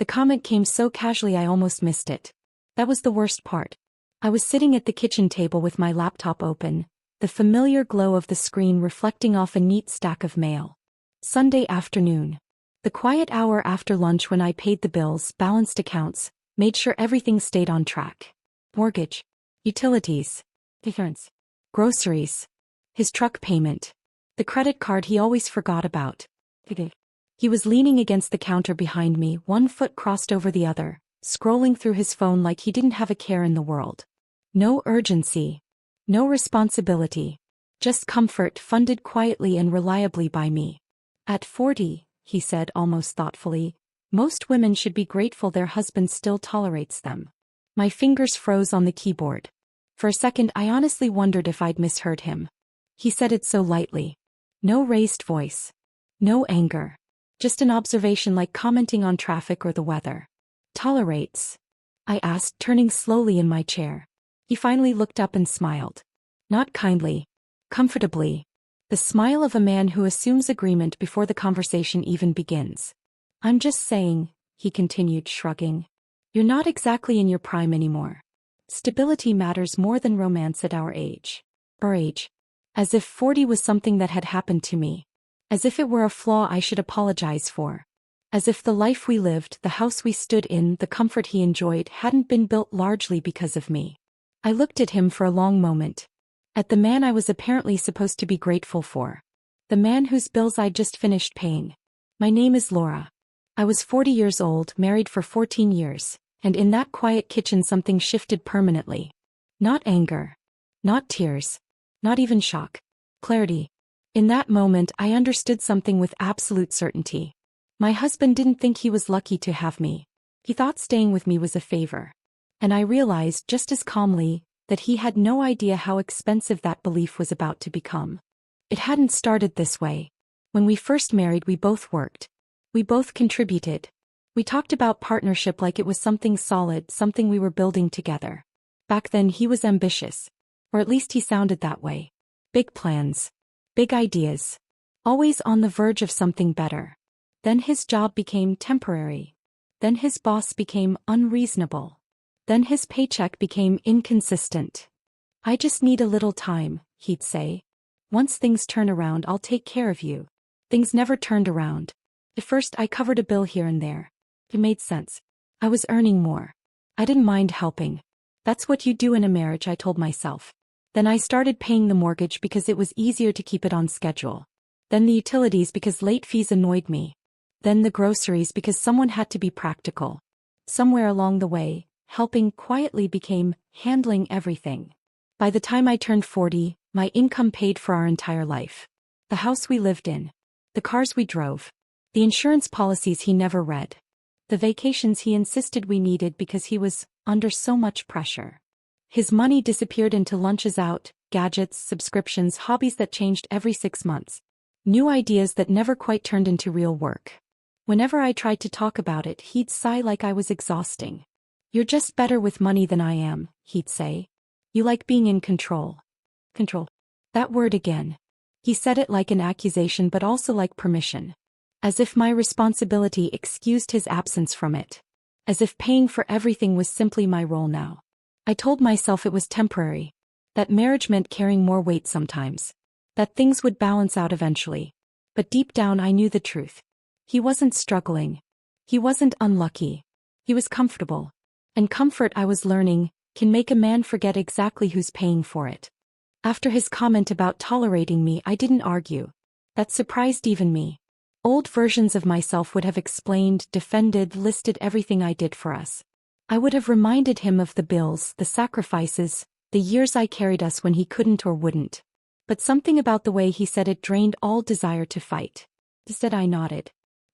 The comment came so casually I almost missed it. That was the worst part. I was sitting at the kitchen table with my laptop open, the familiar glow of the screen reflecting off a neat stack of mail. Sunday afternoon. The quiet hour after lunch when I paid the bills, balanced accounts, made sure everything stayed on track. Mortgage. Utilities. Insurance. Groceries. His truck payment. The credit card he always forgot about. He was leaning against the counter behind me, one foot crossed over the other, scrolling through his phone like he didn't have a care in the world. No urgency. No responsibility. Just comfort funded quietly and reliably by me. At 40, he said almost thoughtfully, most women should be grateful their husband still tolerates them. My fingers froze on the keyboard. For a second I honestly wondered if I'd misheard him. He said it so lightly. No raised voice. No anger. Just an observation like commenting on traffic or the weather. Tolerates? I asked, turning slowly in my chair. He finally looked up and smiled. Not kindly. Comfortably. The smile of a man who assumes agreement before the conversation even begins. I'm just saying, he continued, shrugging. You're not exactly in your prime anymore. Stability matters more than romance at our age. Our age. As if 40 was something that had happened to me. As if it were a flaw I should apologize for. As if the life we lived, the house we stood in, the comfort he enjoyed hadn't been built largely because of me. I looked at him for a long moment. At the man I was apparently supposed to be grateful for. The man whose bills I'd just finished paying. My name is Laura. I was 40 years old, married for 14 years, and in that quiet kitchen something shifted permanently. Not anger. Not tears. Not even shock. Clarity. In that moment I understood something with absolute certainty. My husband didn't think he was lucky to have me. He thought staying with me was a favor. And I realized just as calmly that he had no idea how expensive that belief was about to become. It hadn't started this way. When we first married we both worked. We both contributed. We talked about partnership like it was something solid, something we were building together. Back then he was ambitious. Or at least he sounded that way. Big plans. Big ideas. Always on the verge of something better. Then his job became temporary. Then his boss became unreasonable. Then his paycheck became inconsistent. I just need a little time, he'd say. Once things turn around I'll take care of you. Things never turned around. At first I covered a bill here and there. It made sense. I was earning more. I didn't mind helping. That's what you do in a marriage, I told myself. Then I started paying the mortgage because it was easier to keep it on schedule. Then the utilities because late fees annoyed me. Then the groceries because someone had to be practical. Somewhere along the way, helping quietly became handling everything. By the time I turned 40, my income paid for our entire life. The house we lived in. The cars we drove. The insurance policies he never read. The vacations he insisted we needed because he was under so much pressure. His money disappeared into lunches out, gadgets, subscriptions, hobbies that changed every 6 months. New ideas that never quite turned into real work. Whenever I tried to talk about it, he'd sigh like I was exhausting. You're just better with money than I am, he'd say. You like being in control. Control. That word again. He said it like an accusation but also like permission. As if my responsibility excused his absence from it. As if paying for everything was simply my role now. I told myself it was temporary. That marriage meant carrying more weight sometimes. That things would balance out eventually. But deep down I knew the truth. He wasn't struggling. He wasn't unlucky. He was comfortable. And comfort, I was learning, can make a man forget exactly who's paying for it. After his comment about tolerating me, I didn't argue. That surprised even me. Old versions of myself would have explained, defended, listed everything I did for us. I would have reminded him of the bills, the sacrifices, the years I carried us when he couldn't or wouldn't. But something about the way he said it drained all desire to fight. Instead I nodded.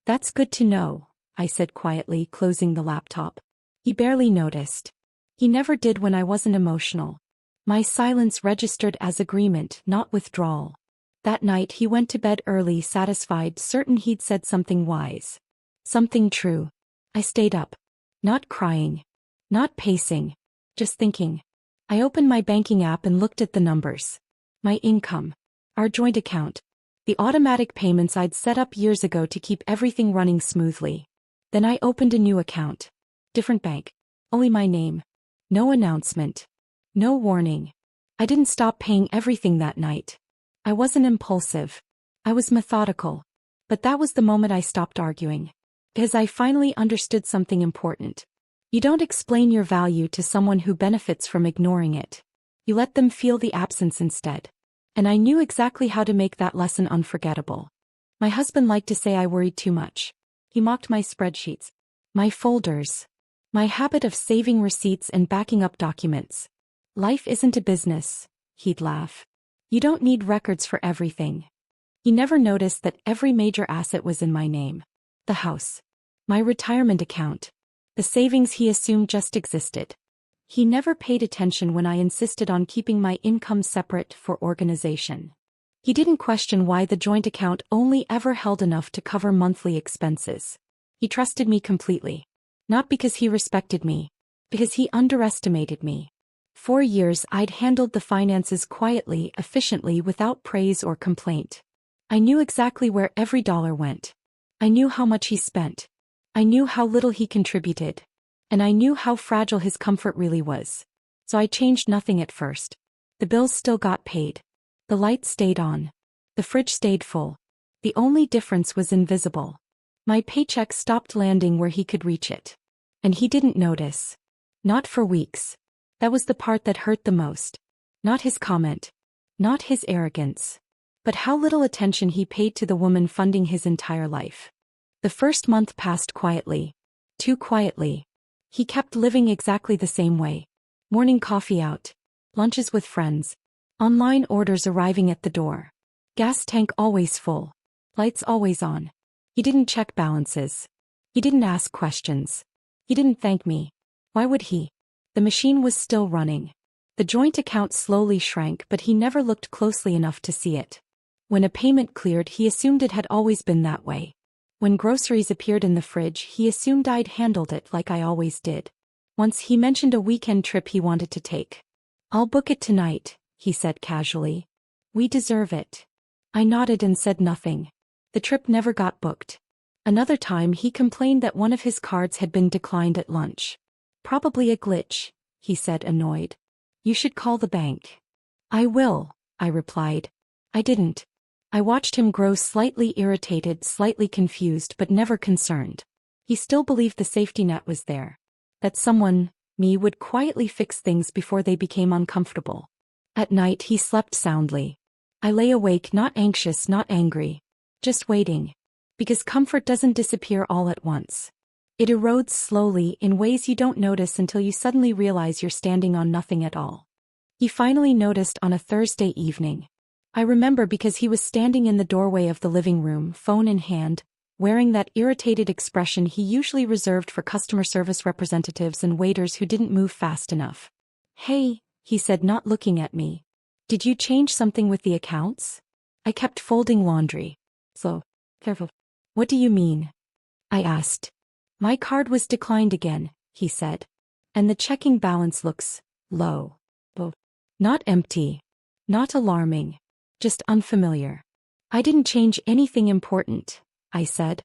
That's good to know, I said quietly, closing the laptop. He barely noticed. He never did when I wasn't emotional. My silence registered as agreement, not withdrawal. That night he went to bed early, satisfied, certain he'd said something wise. Something true. I stayed up. Not crying. Not pacing. Just thinking. I opened my banking app and looked at the numbers. My income. Our joint account. The automatic payments I'd set up years ago to keep everything running smoothly. Then I opened a new account. Different bank. Only my name. No announcement. No warning. I didn't stop paying everything that night. I wasn't impulsive. I was methodical. But that was the moment I stopped arguing. Because I finally understood something important. You don't explain your value to someone who benefits from ignoring it. You let them feel the absence instead. And I knew exactly how to make that lesson unforgettable. My husband liked to say I worried too much. He mocked my spreadsheets, my folders, my habit of saving receipts and backing up documents. Life isn't a business, he'd laugh. You don't need records for everything. He never noticed that every major asset was in my name. The house. My retirement account. The savings he assumed just existed. He never paid attention when I insisted on keeping my income separate for organization. He didn't question why the joint account only ever held enough to cover monthly expenses. He trusted me completely. Not because he respected me, because he underestimated me. For years I'd handled the finances quietly, efficiently, without praise or complaint. I knew exactly where every dollar went. I knew how much he spent. I knew how little he contributed. And I knew how fragile his comfort really was. So I changed nothing at first. The bills still got paid. The lights stayed on. The fridge stayed full. The only difference was invisible. My paycheck stopped landing where he could reach it. And he didn't notice. Not for weeks. That was the part that hurt the most. Not his comment. Not his arrogance. But how little attention he paid to the woman funding his entire life. The first month passed quietly. Too quietly. He kept living exactly the same way. Morning coffee out. Lunches with friends. Online orders arriving at the door. Gas tank always full. Lights always on. He didn't check balances. He didn't ask questions. He didn't thank me. Why would he? The machine was still running. The joint account slowly shrank, but he never looked closely enough to see it. When a payment cleared, he assumed it had always been that way. When groceries appeared in the fridge, he assumed I'd handled it like I always did. Once he mentioned a weekend trip he wanted to take. "I'll book it tonight," he said casually. "We deserve it." I nodded and said nothing. The trip never got booked. Another time he complained that one of his cards had been declined at lunch. "Probably a glitch," he said, annoyed. "You should call the bank." "I will," I replied. I didn't. I watched him grow slightly irritated, slightly confused, but never concerned. He still believed the safety net was there. That someone, me, would quietly fix things before they became uncomfortable. At night he slept soundly. I lay awake, not anxious, not angry. Just waiting. Because comfort doesn't disappear all at once. It erodes slowly in ways you don't notice until you suddenly realize you're standing on nothing at all. He finally noticed on a Thursday evening. I remember because he was standing in the doorway of the living room, phone in hand, wearing that irritated expression he usually reserved for customer service representatives and waiters who didn't move fast enough. "Hey," he said, not looking at me. "Did you change something with the accounts?" I kept folding laundry. "So, careful. What do you mean?" I asked. "My card was declined again," he said. "And the checking balance looks low." Not empty. Not alarming. Just unfamiliar. "I didn't change anything important," I said.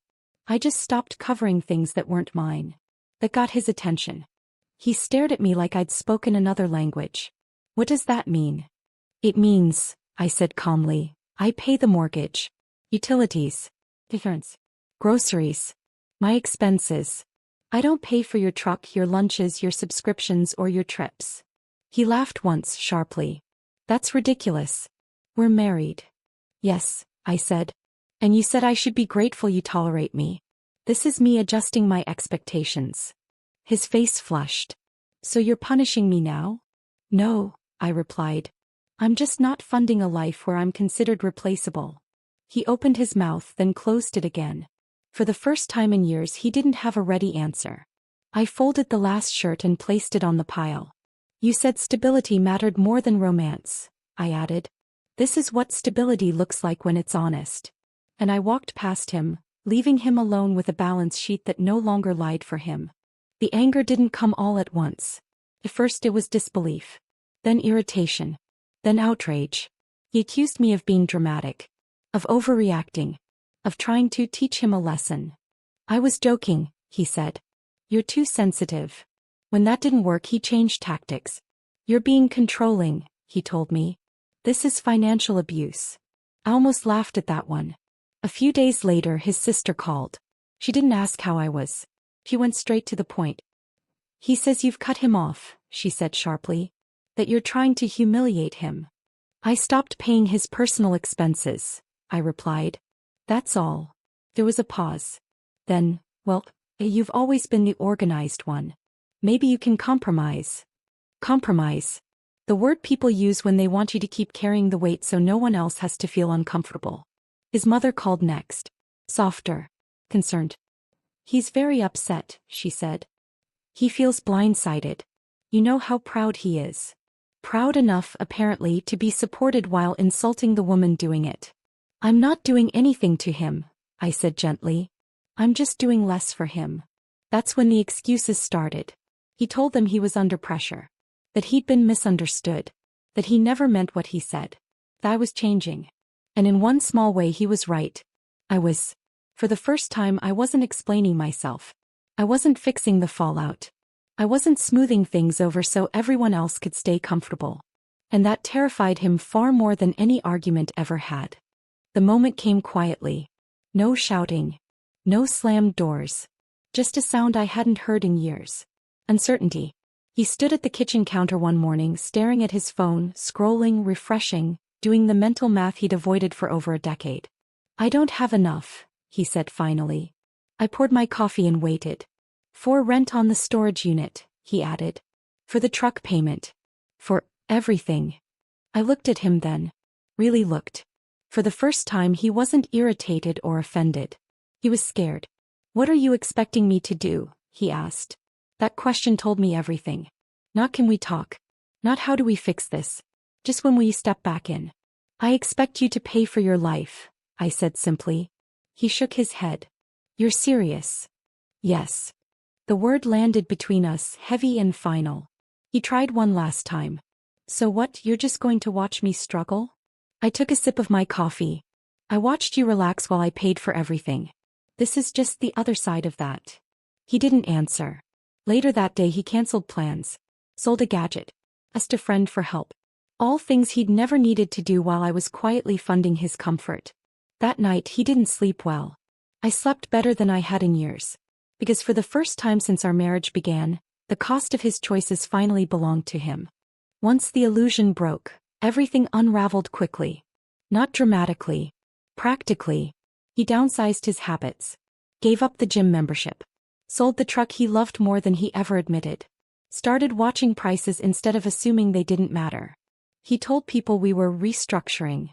"I just stopped covering things that weren't mine." That got his attention. He stared at me like I'd spoken another language. "What does that mean?" "It means," I said calmly, "I pay the mortgage, utilities, insurance, groceries, my expenses. I don't pay for your truck, your lunches, your subscriptions, or your trips." He laughed once, sharply. "That's ridiculous. We're married." "Yes," I said. "And you said I should be grateful you tolerate me. This is me adjusting my expectations." His face flushed. "So you're punishing me now?" "No," I replied. "I'm just not funding a life where I'm considered replaceable." He opened his mouth, then closed it again. For the first time in years he didn't have a ready answer. I folded the last shirt and placed it on the pile. "You said stability mattered more than romance," I added. "This is what stability looks like when it's honest." And I walked past him, leaving him alone with a balance sheet that no longer lied for him. The anger didn't come all at once. At first it was disbelief. Then irritation. Then outrage. He accused me of being dramatic. Of overreacting. Of trying to teach him a lesson. "I was joking," he said. You're too sensitive. When that didn't work, he changed tactics. You're being controlling, he told me. This is financial abuse. I almost laughed at that one. A few days later, his sister called. She didn't ask how I was. She went straight to the point. He says you've cut him off, she said sharply. That you're trying to humiliate him. I stopped paying his personal expenses, I replied. That's all. There was a pause. Then, well, you've always been the organized one. Maybe you can compromise. Compromise. The word people use when they want you to keep carrying the weight so no one else has to feel uncomfortable. His mother called next. Softer. Concerned. He's very upset, she said. He feels blindsided. You know how proud he is. Proud enough, apparently, to be supported while insulting the woman doing it. I'm not doing anything to him, I said gently. I'm just doing less for him. That's when the excuses started. He told them he was under pressure. That he'd been misunderstood. That he never meant what he said. That I was changing. And in one small way he was right. I was. For the first time I wasn't explaining myself. I wasn't fixing the fallout. I wasn't smoothing things over so everyone else could stay comfortable. And that terrified him far more than any argument ever had. The moment came quietly. No shouting. No slammed doors. Just a sound I hadn't heard in years. Uncertainty. He stood at the kitchen counter one morning staring at his phone, scrolling, refreshing, doing the mental math he'd avoided for over a decade. I don't have enough, he said finally. I poured my coffee and waited. For rent on the storage unit, he added. For the truck payment. For everything. I looked at him then. Really looked. For the first time he wasn't irritated or offended. He was scared. What are you expecting me to do? He asked. That question told me everything. Not can we talk. Not how do we fix this. Just when will you step back in? I expect you to pay for your life, I said simply. He shook his head. You're serious? Yes. The word landed between us, heavy and final. He tried one last time. So what, you're just going to watch me struggle? I took a sip of my coffee. I watched you relax while I paid for everything. This is just the other side of that. He didn't answer. Later that day he canceled plans. Sold a gadget. Asked a friend for help. All things he'd never needed to do while I was quietly funding his comfort. That night he didn't sleep well. I slept better than I had in years. Because for the first time since our marriage began, the cost of his choices finally belonged to him. Once the illusion broke, everything unraveled quickly. Not dramatically. Practically. He downsized his habits. Gave up the gym membership. Sold the truck he loved more than he ever admitted. Started watching prices instead of assuming they didn't matter. He told people we were restructuring.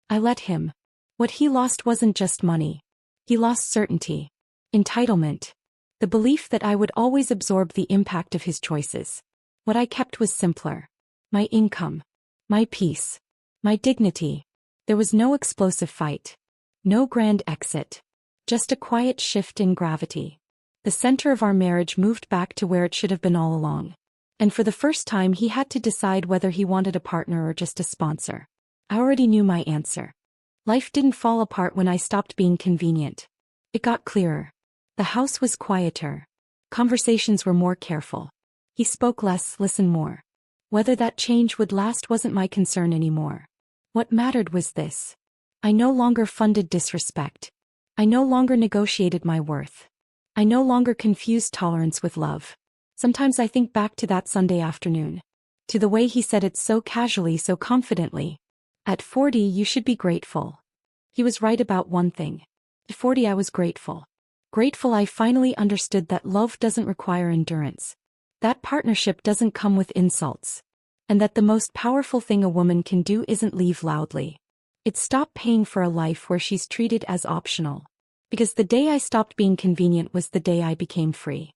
I let him. What he lost wasn't just money. He lost certainty. Entitlement. The belief that I would always absorb the impact of his choices. What I kept was simpler. My income. My peace. My dignity. There was no explosive fight. No grand exit. Just a quiet shift in gravity. The center of our marriage moved back to where it should have been all along. And for the first time he had to decide whether he wanted a partner or just a sponsor. I already knew my answer. Life didn't fall apart when I stopped being convenient. It got clearer. The house was quieter. Conversations were more careful. He spoke less, listened more. Whether that change would last wasn't my concern anymore. What mattered was this. I no longer funded disrespect. I no longer negotiated my worth. I no longer confused tolerance with love. Sometimes I think back to that Sunday afternoon. To the way he said it so casually, so confidently. At 40 you should be grateful. He was right about one thing. At 40 I was grateful. Grateful I finally understood that love doesn't require endurance. That partnership doesn't come with insults. And that the most powerful thing a woman can do isn't leave loudly. It's stop paying for a life where she's treated as optional. Because the day I stopped being convenient was the day I became free.